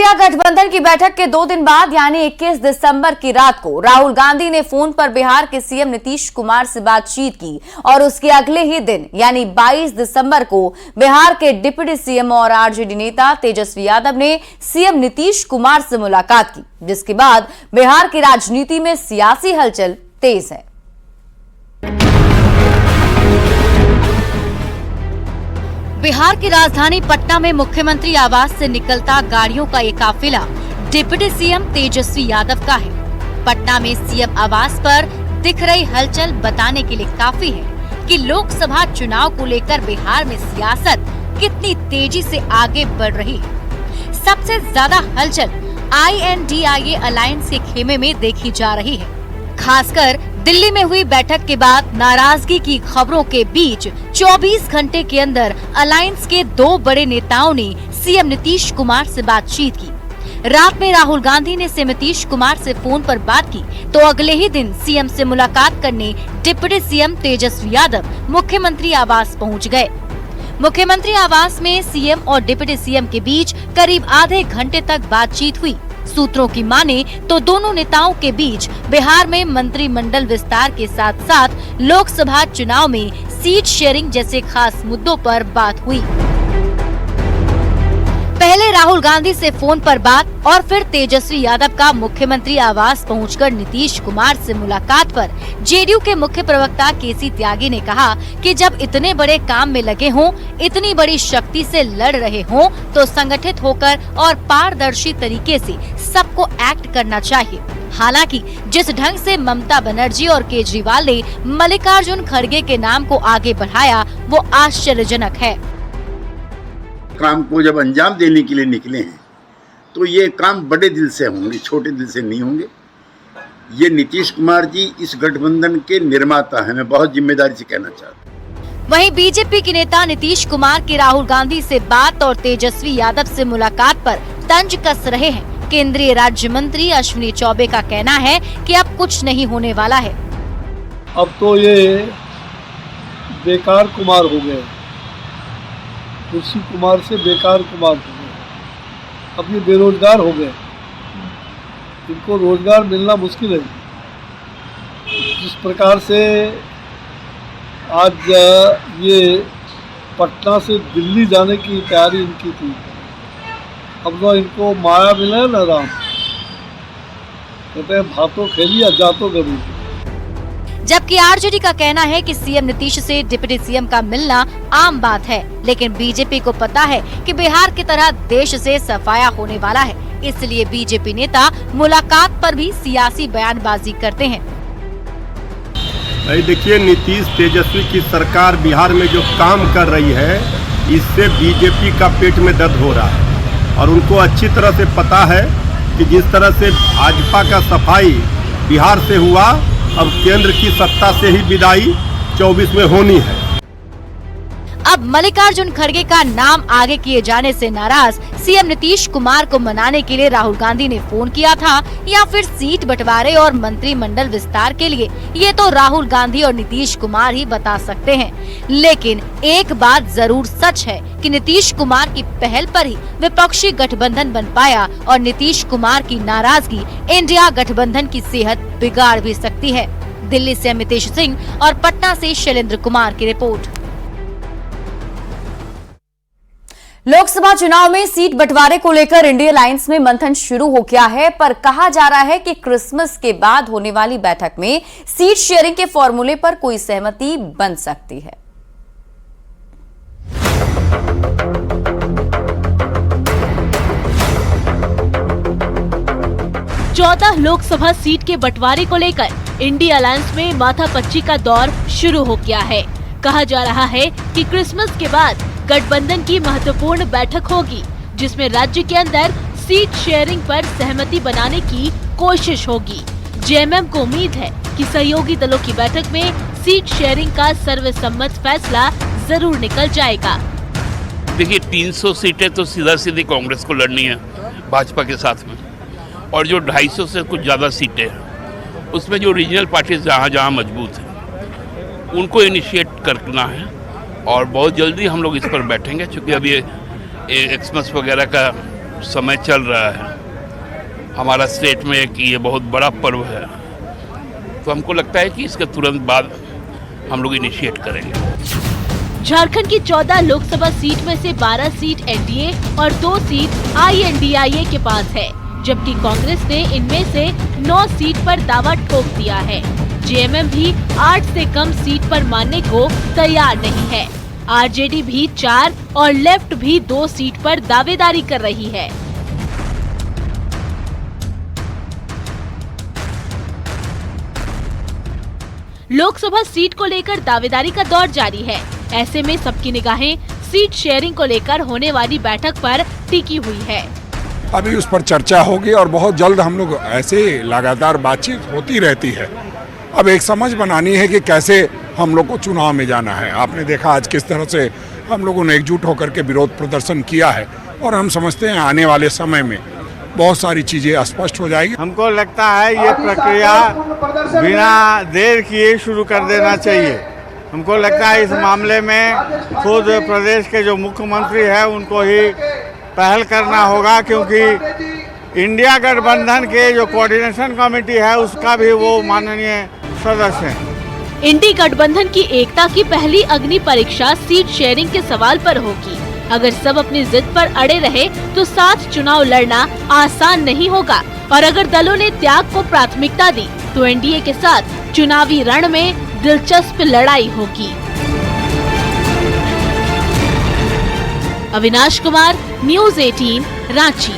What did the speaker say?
India गठबंधन की बैठक के 2 दिन बाद यानी 21 दिसंबर की रात को राहुल गांधी ने फोन पर बिहार के सीएम नीतीश कुमार से बातचीत की और उसके अगले ही दिन यानी 22 दिसंबर को बिहार के डिप्टी सीएम और आरजेडी नेता तेजस्वी यादव ने सीएम नीतीश कुमार से मुलाकात की, जिसके बाद बिहार की राजनीति में सियासी हलचल तेज है। बिहार की राजधानी पटना में मुख्यमंत्री आवास से निकलता गाड़ियों का ये काफिला डिप्टी सीएम तेजस्वी यादव का है। पटना में सीएम आवास पर दिख रही हलचल बताने के लिए काफी है कि लोकसभा चुनाव को लेकर बिहार में सियासत कितनी तेजी से आगे बढ़ रही है। सबसे ज्यादा हलचल INDIA अलायंस के खेमे में देखी जा रही है। खासकर दिल्ली में हुई बैठक के बाद नाराजगी की खबरों के बीच 24 घंटे के अंदर अलायंस के 2 बड़े नेताओं ने सीएम नीतीश कुमार से बातचीत की। रात में राहुल गांधी ने सीएम नीतीश कुमार से फोन पर बात की तो अगले ही दिन सीएम से मुलाकात करने डिप्टी सीएम तेजस्वी यादव मुख्यमंत्री आवास पहुंच गए। मुख्यमंत्री आवास में सीएम और डिप्टी सीएम के बीच करीब आधे घंटे तक बातचीत हुई। सूत्रों की माने तो दोनों नेताओं के बीच बिहार में मंत्रिमंडल विस्तार के साथ साथ लोकसभा चुनाव में सीट शेयरिंग जैसे खास मुद्दों पर बात हुई। पहले राहुल गांधी से फोन पर बात और फिर तेजस्वी यादव का मुख्यमंत्री आवास पहुंचकर नीतीश कुमार से मुलाकात पर जेडीयू के मुख्य प्रवक्ता केसी त्यागी ने कहा कि जब इतने बड़े काम में लगे हों, इतनी बड़ी शक्ति से लड़ रहे हों, तो संगठित होकर और पारदर्शी तरीके से सबको एक्ट करना चाहिए। हालांकि जिस ढंग से ममता बनर्जी और केजरीवाल ने मल्लिकार्जुन खड़गे के नाम को आगे बढ़ाया वो आश्चर्यजनक है। काम को जब अंजाम देने के लिए निकले हैं तो ये काम बड़े दिल से होंगे, छोटे दिल से नहीं होंगे। ये नीतीश कुमार जी इस गठबंधन के निर्माता हैं, मैं बहुत जिम्मेदारी से कहना चाहता हूँ। वहीं बीजेपी के नेता नीतीश कुमार की राहुल गांधी से बात और तेजस्वी यादव से मुलाकात पर तंज कस रहे हैं। केंद्रीय राज्य मंत्री अश्विनी चौबे का कहना है कि अब कुछ नहीं होने वाला है। अब तो ये बेकार कुमार हो गए, खुशी कुमार से बेकार कुमार हो गए। अब ये बेरोजगार हो गए, इनको रोजगार मिलना मुश्किल है। जिस प्रकार से आज ये पटना से दिल्ली जाने की तैयारी इनकी थी, अब तो इनको माया मिला है ना राम, कहते हैं भातो खेली या जातो गरी। जबकि आरजेडी का कहना है कि सीएम नीतीश से डिप्टी सीएम का मिलना आम बात है, लेकिन बीजेपी को पता है कि बिहार की तरह देश से सफाया होने वाला है, इसलिए बीजेपी नेता मुलाकात पर भी सियासी बयानबाजी करते हैं। देखिए, नीतीश तेजस्वी की सरकार बिहार में जो काम कर रही है, इससे बीजेपी का पेट में दर्द हो रहा है और उनको अच्छी तरह से पता है कि जिस तरह से भाजपा का सफाई बिहार से हुआ, अब केंद्र की सत्ता से ही विदाई 24 में होनी है। अब मल्लिकार्जुन खड़गे का नाम आगे किए जाने से नाराज सीएम नीतीश कुमार को मनाने के लिए राहुल गांधी ने फोन किया था या फिर सीट बंटवारे और मंत्रिमंडल विस्तार के लिए, ये तो राहुल गांधी और नीतीश कुमार ही बता सकते हैं। लेकिन एक बात जरूर सच है कि नीतीश कुमार की पहल पर ही विपक्षी गठबंधन बन पाया और नीतीश कुमार की नाराजगी इंडिया गठबंधन की सेहत बिगाड़ भी सकती है। दिल्ली से अमितेश सिंह और पटना से शैलेंद्र कुमार की रिपोर्ट। लोकसभा चुनाव में सीट बंटवारे को लेकर इंडिया अलायंस में मंथन शुरू हो गया है, पर कहा जा रहा है कि क्रिसमस के बाद होने वाली बैठक में सीट शेयरिंग के फॉर्मूले पर कोई सहमति बन सकती है। चौदह लोकसभा सीट के बंटवारे को लेकर इंडिया अलायंस में माथापच्ची का दौर शुरू हो गया है। कहा जा रहा है कि क्रिसमस के बाद गठबंधन की महत्वपूर्ण बैठक होगी, जिसमें राज्य के अंदर सीट शेयरिंग पर सहमति बनाने की कोशिश होगी। जेएमएम को उम्मीद है कि सहयोगी दलों की बैठक में सीट शेयरिंग का सर्वसम्मत फैसला जरूर निकल जाएगा। देखिए, 300 सीटें तो सीधा सीधी कांग्रेस को लड़नी है भाजपा के साथ में, और जो 250 से कुछ ज्यादा सीटें हैं उसमें जो रीजनल पार्टीज जहाँ मजबूत हैं उनको इनिशिएट करना है और बहुत जल्दी हम लोग इस पर बैठेंगे, क्योंकि अभी एक्समस वगैरह का समय चल रहा है हमारा स्टेट में कि ये बहुत बड़ा पर्व है, तो हमको लगता है कि इसके तुरंत बाद हम लोग इनिशिएट करेंगे। झारखंड की 14 लोकसभा सीट में से 12 सीट एनडीए और 2 सीट INDIA के पास है, जबकि कांग्रेस ने इनमें से 9 सीट पर दावा ठोक दिया है। जेएमएम भी 8 से कम सीट पर मानने को तैयार नहीं है। आरजेडी भी 4 और लेफ्ट भी 2 सीट पर दावेदारी कर रही है। लोकसभा सीट को लेकर दावेदारी का दौर जारी है। ऐसे में सबकी निगाहें सीट शेयरिंग को लेकर होने वाली बैठक पर टिकी हुई है। अभी उस पर चर्चा होगी और बहुत जल्द हम लोग ऐसे लगातार बातचीत होती रहती है। अब एक समझ बनानी है कि कैसे हम लोग को चुनाव में जाना है। आपने देखा आज किस तरह से हम लोगों ने एकजुट होकर के विरोध प्रदर्शन किया है और हम समझते हैं आने वाले समय में बहुत सारी चीजें स्पष्ट हो जाएगी। हमको लगता है ये प्रक्रिया बिना देर किए शुरू कर देना चाहिए। हमको लगता है इस मामले में खुद प्रदेश के जो मुख्यमंत्री हैं उनको ही पहल करना होगा, क्योंकि इंडिया गठबंधन के जो कोऑर्डिनेशन कमेटी है उसका भी वो माननीय सदस्य हैं। इंडी गठबंधन की एकता की पहली अग्नि परीक्षा सीट शेयरिंग के सवाल पर होगी। अगर सब अपनी जिद पर अड़े रहे तो साथ चुनाव लड़ना आसान नहीं होगा, और अगर दलों ने त्याग को प्राथमिकता दी तो एनडीए के साथ चुनावी रण में दिलचस्प लड़ाई होगी। अविनाश कुमार, न्यूज़ 18, रांची।